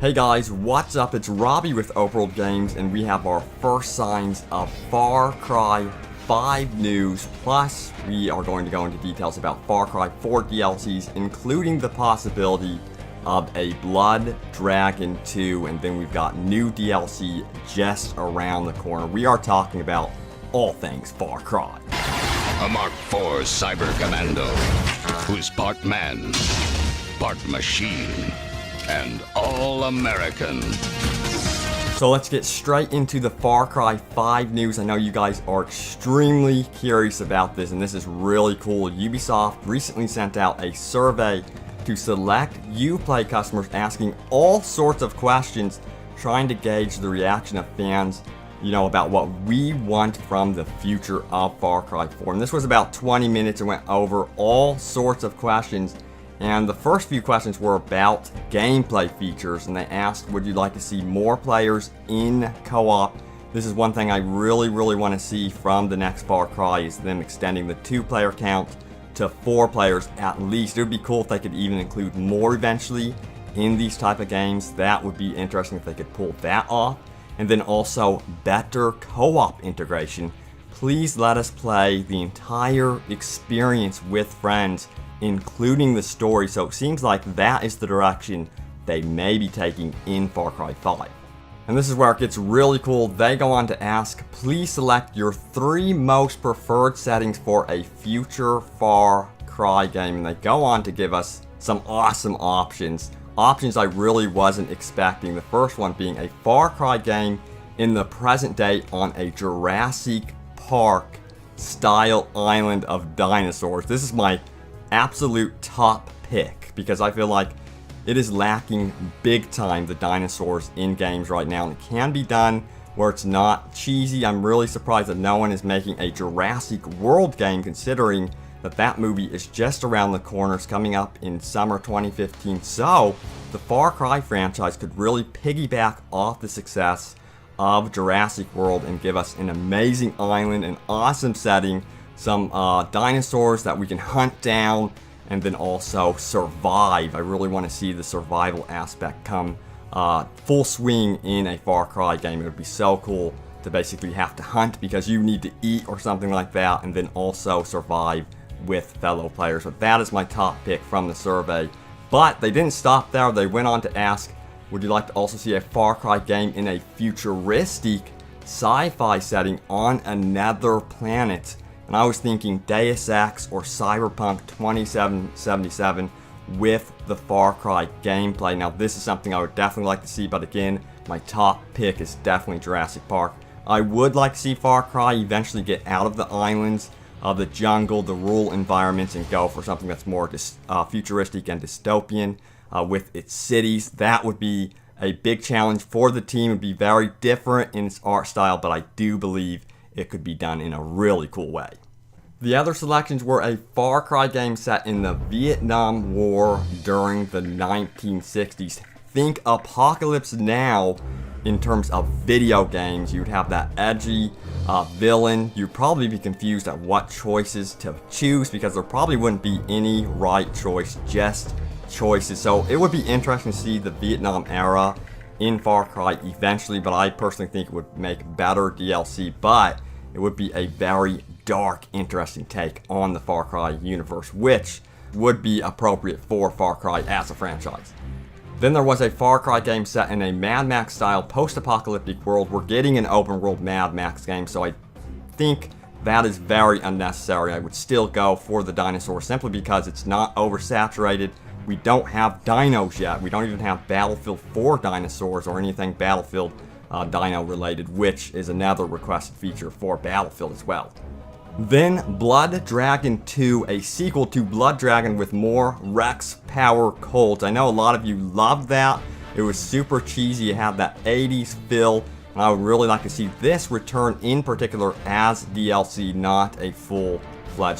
Hey guys, what's up? It's Robbie with Overworld Games, and we have our first signs of Far Cry 5 news, plus we are going to go into details about Far Cry 4 DLCs, including the possibility of a Blood Dragon 2, and then we've got new DLC just around the corner. We are talking about all things Far Cry. A Mark IV cyber commando who's part man, part machine, and all-American. So let's get straight into the Far Cry 5 news. I know you guys are extremely curious about this, and this is really cool. Ubisoft recently sent out a survey to select Uplay customers, asking all sorts of questions, trying to gauge the reaction of fans, about what we want from the future of Far Cry 4. And this was about 20 minutes and went over all sorts of questions. And the first few questions were about gameplay features, and they asked, would you like to see more players in co-op? This is one thing I really want to see from the next Far Cry, is them extending the 2-player count to 4 players at least. It would be cool if they could even include more eventually in these type of games. That would be interesting if they could pull that off. And then also better co-op integration. Please let us play the entire experience with friends, including the story. So it seems like that is the direction they may be taking in Far Cry 5. And this is where it gets really cool. They go on to ask, please select your 3 most preferred settings for a future Far Cry game. And they go on to give us some awesome options. Options I really wasn't expecting. The first one being a Far Cry game in the present day on a Jurassic Park style island of dinosaurs. This is my absolute top pick, because I feel like it is lacking big time, the dinosaurs in games right now, and it can be done where it's not cheesy. I'm really surprised that no one is making a Jurassic World game, considering that movie is just around the corner. It's coming up in summer 2015. So the Far Cry franchise could really piggyback off the success of Jurassic World and give us an amazing island, an awesome setting, some dinosaurs that we can hunt down, and then also survive. I really want to see the survival aspect come full swing in a Far Cry game. It would be so cool to basically have to hunt because you need to eat or something like that, and then also survive with fellow players. So that is my top pick from the survey. But they didn't stop there. They went on to ask, would you like to also see a Far Cry game in a futuristic sci-fi setting on another planet? And I was thinking Deus Ex or Cyberpunk 2077 with the Far Cry gameplay. Now this is something I would definitely like to see, but again, my top pick is definitely Jurassic Park. I would like to see Far Cry eventually get out of the islands, the jungle, the rural environments, and go for something that's more futuristic and dystopian with its cities. That would be a big challenge for the team. It would be very different in its art style, but I do believe it could be done in a really cool way. The other selections were a Far Cry game set in the Vietnam War during the 1960s. Think Apocalypse Now in terms of video games. You'd have that edgy villain. You'd probably be confused at what choices to choose, because there probably wouldn't be any right choice, just choices. So it would be interesting to see the Vietnam era in Far Cry eventually, but I personally think it would make better DLC, but it would be a very dark, interesting take on the Far Cry universe, which would be appropriate for Far Cry as a franchise. Then there was a Far Cry game set in a Mad Max style post-apocalyptic world. We're getting an open world Mad Max game, so I think that is very unnecessary. I would still go for the dinosaurs simply because it's not oversaturated. We don't have dinos yet. We don't even have Battlefield 4 dinosaurs or anything Battlefield dino related, which is another requested feature for Battlefield as well. Then Blood Dragon 2, a sequel to Blood Dragon with more Rex Power Colts. I know a lot of you loved that. It was super cheesy. It had that 80s feel, and I would really like to see this return in particular as DLC, not a full-fledged